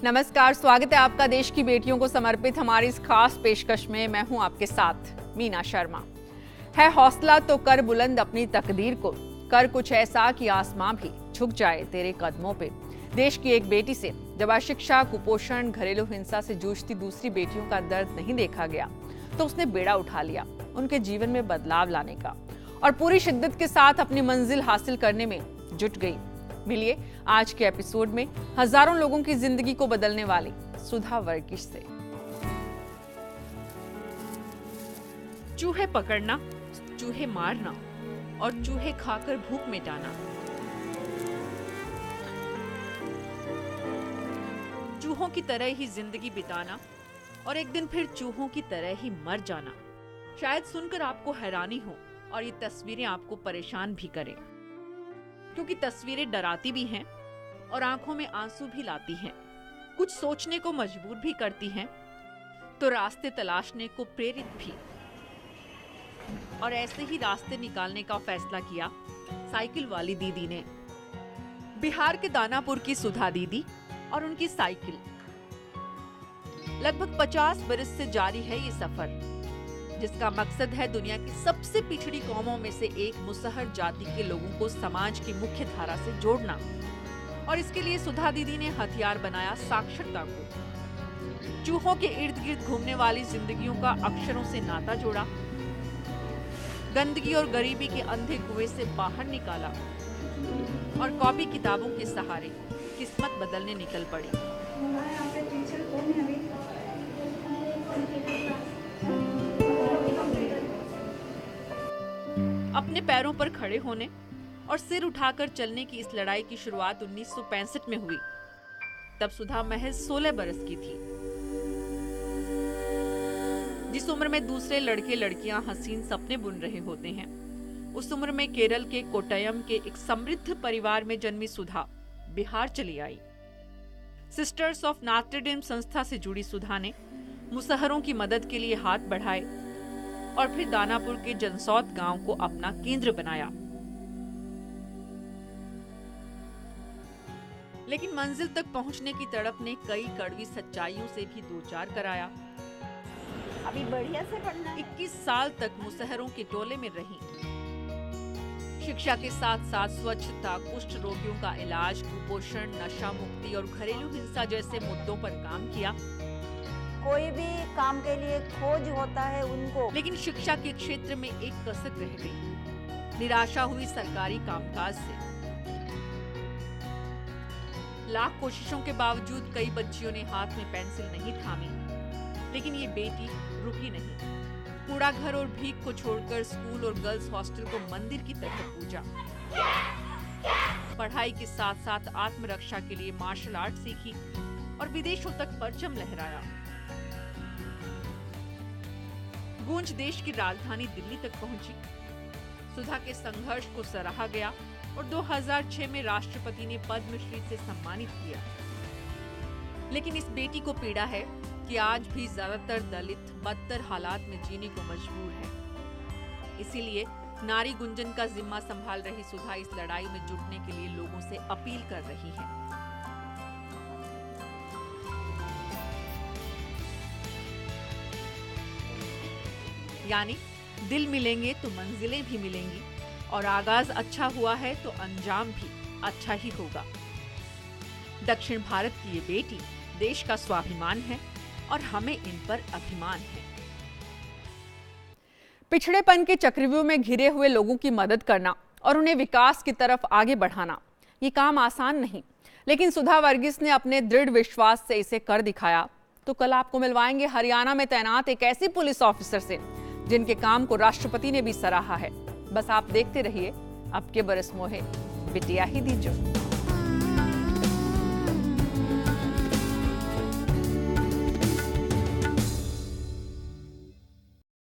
नमस्कार, स्वागत है आपका देश की बेटियों को समर्पित हमारी इस खास पेशकश में। मैं हूं आपके साथ मीना शर्मा। है हौसला तो कर बुलंद अपनी तकदीर को, कर कुछ ऐसा कि आसमां भी झुक जाए तेरे कदमों पे। देश की एक बेटी से जब अशिक्षा, कुपोषण, घरेलू हिंसा से जूझती दूसरी बेटियों का दर्द नहीं देखा गया तो उसने बेड़ा उठा लिया उनके जीवन में बदलाव लाने का और पूरी शिद्दत के साथ अपनी मंजिल हासिल करने में जुट गई। मिलिए आज के एपिसोड में हजारों लोगों की जिंदगी को बदलने वाली सुधा वर्गीस से। चूहे पकड़ना, चूहे मारना और चूहे खाकर भूख मिटाना। चूहों की तरह ही जिंदगी बिताना और एक दिन फिर चूहों की तरह ही मर जाना। शायद सुनकर आपको हैरानी हो और ये तस्वीरें आपको परेशान भी करें, क्योंकि तस्वीरें डराती भी हैं और आंखों में आंसू भी लाती हैं, कुछ सोचने को मजबूर भी करती हैं, तो रास्ते तलाशने को प्रेरित भी। और ऐसे ही रास्ते निकालने का फैसला किया साइकिल वाली दीदी ने। बिहार के दानापुर की सुधा दीदी और उनकी साइकिल। लगभग 50 बरस से जारी है ये सफर, जिसका मकसद है दुनिया की सबसे पिछड़ी कौमों में से एक मुसहर जाति के लोगों को समाज की मुख्य धारा से जोड़ना। और इसके लिए सुधा दीदी ने हथियार बनाया साक्षरता को। चूहों के इर्द गिर्द घूमने वाली जिंदगियों का अक्षरों से नाता जोड़ा, गंदगी और गरीबी के अंधे कुएं से बाहर निकाला और कॉपी किताबों के सहारे किस्मत बदलने निकल पड़ी। अपने पैरों पर खड़े होने और सिर उठाकर चलने की इस लड़ाई की शुरुआत 1965 में हुई। तब सुधा महज 16 बरस की थी। जिस उम्र में दूसरे लड़के लड़कियां हसीन सपने बुन रहे होते हैं, उस उम्र में केरल के कोट्टयम के एक समृद्ध परिवार में जन्मी सुधा बिहार चली आई। सिस्टर्स ऑफ नॉत्र डेम संस्था से जुड़ी सुधा ने मुसहरों की मदद के लिए हाथ बढ़ाए और फिर दानापुर के जनसौत गांव को अपना केंद्र बनाया। लेकिन मंजिल तक पहुंचने की तड़प ने कई कड़वी सच्चाइयों से भी दो चार कराया। अभी बढ़िया से पढ़ना है। 21 साल तक मुसहरों के टोले में रही। शिक्षा के साथ साथ स्वच्छता, कुष्ठ रोगियों का इलाज, कुपोषण, नशा मुक्ति और घरेलू हिंसा जैसे मुद्दों पर काम किया। कोई भी काम के लिए खोज होता है उनको। लेकिन शिक्षा के क्षेत्र में एक कसक रह गई। निराशा हुई सरकारी कामकाज से। लाख कोशिशों के बावजूद कई बच्चियों ने हाथ में पेंसिल नहीं थामी, लेकिन ये बेटी रुकी नहीं। कूड़ा घर और भीख को छोड़कर स्कूल और गर्ल्स हॉस्टल को मंदिर की तरह पूजा। पढ़ाई के साथ साथ आत्मरक्षा के लिए मार्शल आर्ट सीखी और विदेशों तक परचम लहराया। गूंज देश की राजधानी दिल्ली तक पहुंची। सुधा के संघर्ष को सराहा गया और 2006 में राष्ट्रपति ने पद्मश्री से सम्मानित किया। लेकिन इस बेटी को पीड़ा है कि आज भी ज्यादातर दलित बदतर हालात में जीने को मजबूर है। इसीलिए नारी गुंजन का जिम्मा संभाल रही सुधा इस लड़ाई में जुटने के लिए लोगों से अपील कर रही है। यानी दिल मिलेंगे तो मंजिलें भी मिलेंगी और आगाज अच्छा हुआ है तो अंजाम भी अच्छा ही होगा। दक्षिण भारत की ये बेटी देश का स्वाभिमान है और हमें इन पर अभिमान है। पिछड़ेपन के चक्रव्यूह में घिरे हुए लोगों की मदद करना और उन्हें विकास की तरफ आगे बढ़ाना, ये काम आसान नहीं, लेकिन सुधा वर्गीस ने अपने दृढ़ विश्वास से इसे कर दिखाया। तो कल आपको मिलवाएंगे हरियाणा में तैनात एक ऐसी पुलिस ऑफिसर से जिनके काम को राष्ट्रपति ने भी सराहा है। बस आप देखते रहिए। अब के बरस मोहे बिटिया ही दीजो।